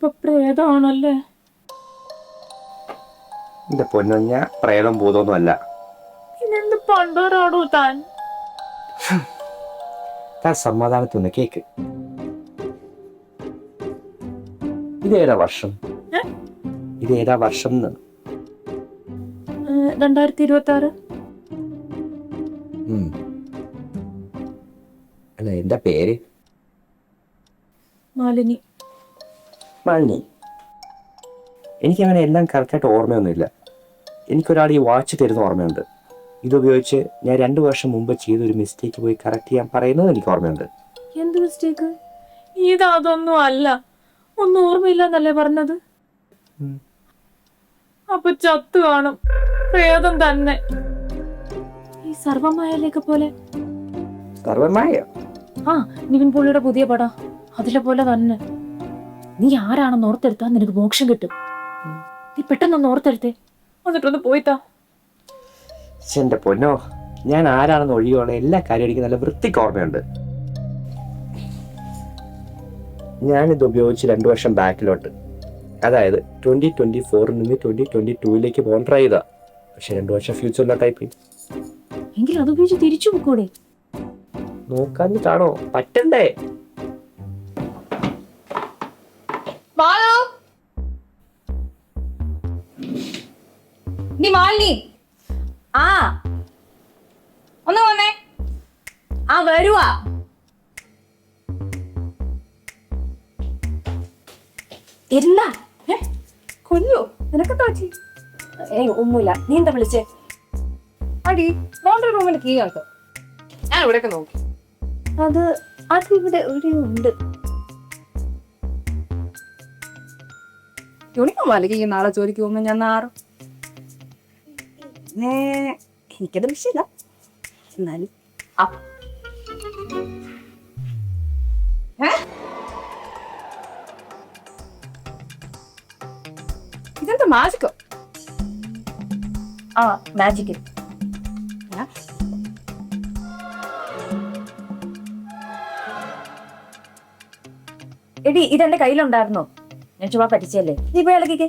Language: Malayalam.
അപ്പൊ പ്രേതമാണല്ലേ? എന്റെ പൊന്നഞ്ഞ പ്രേതം ഭൂതമൊന്നും അല്ല. പിന്നെന്ത് പണ്ടോരാടോ താൻ? താൻ സമാധാനത്തൊന്ന് കേക്ക്. ഇതേതാ വർഷം? ഇതേതാ വർഷം? 2026. അല്ല, എന്താ പേര്? മാലിനി. മാലിനി. എനിക്കങ്ങനെ എല്ലാം കറക്റ്റായിട്ട് ഓർമ്മയൊന്നുമില്ല. എനിക്കൊരാൾ ഈ വാച്ച് തരുന്ന ഓർമ്മയുണ്ട്. ഇതുപയോഗിച്ച് ഞാൻ 2 വർഷം മുമ്പ് ചെയ്തൊരു മിസ്റ്റേക്ക് പോയി കറക്റ്റ് ചെയ്യാൻ പറയുന്നത് എനിക്ക് ഓർമ്മയുണ്ട്. എന്ത് മിസ്റ്റേക്ക്? ഇതൊന്നും അല്ല. ഒന്നും ഓർമ്മയില്ല എന്നല്ലേ പറഞ്ഞത്? അപ്പൊ ചത്തു കാണും. പ്രേതം തന്നെ. ഈ സർവമായയിലേക്ക് പോലെ. സർവമായ? ആ, നിവിൻ പോളിയുടെ പുതിയ പടം അതിലെ പോലെ തന്നെ. നീ ആരാണെന്ന് ഓർത്തെടുത്താ നിനക്ക് മോക്ഷം കിട്ടും. നീ പെട്ടെന്നൊന്ന് ഓർത്തെടുത്തേ, എന്നിട്ടൊന്ന് പോയിത്താ. എന്റെ പൊന്നോ, ഞാൻ ആരാണെന്ന് ഒഴികെയുള്ള എല്ലാ കാര്യവും എനിക്ക് നല്ല വൃത്തിക്ക് ഓർമ്മയുണ്ട്. ഞാനിത് ഉപയോഗിച്ച് 2 വർഷം ബാക്കിലോട്ട്, അതായത് 2024 നിന്ന് 2022 പോകാൻ ട്രൈ ചെയ്താ. പക്ഷെ 2 വർഷം ഫ്യൂച്ചറിലോട്ടായി പോയി. എങ്കിൽ അത് ഉപയോഗിച്ച് തിരിച്ചു പോയിക്കൂടെ? നോക്കാഞ്ഞിട്ടാണോ? പറ്റണ്ടേ? മാലിനി, ആ ഒന്ന് വന്നേ. ആ വരുവാ. എന്താ കൊല്ലോ? നിനക്ക് തോച്ചി? ഒന്നുമില്ല. നീ എന്താ വിളിച്ചേ? അടി ലോണ്ടറി റൂമിന്റെ കീ ആട്ടോ. ഞാൻ ഇവിടെയൊക്കെ നോക്കി. അത് ഇവിടെ ഉണ്ട്. യൂണിഫോം അല്ലെങ്കിൽ നാളെ ജോലിക്ക് പോകുമ്പോ ഞാൻ നാറും. എനിക്കത് വിഷയമില്ല. എന്നാലും ഇതെന്താ മാജിക്കോ? ആ, മാജിക്. എടി, ഇതെന്റെ കയ്യിലുണ്ടായിരുന്നോ? ഞാൻ ചുമ്മാ പറ്റിച്ചല്ലേ. നീ പോയി ഇളകിക്കേ.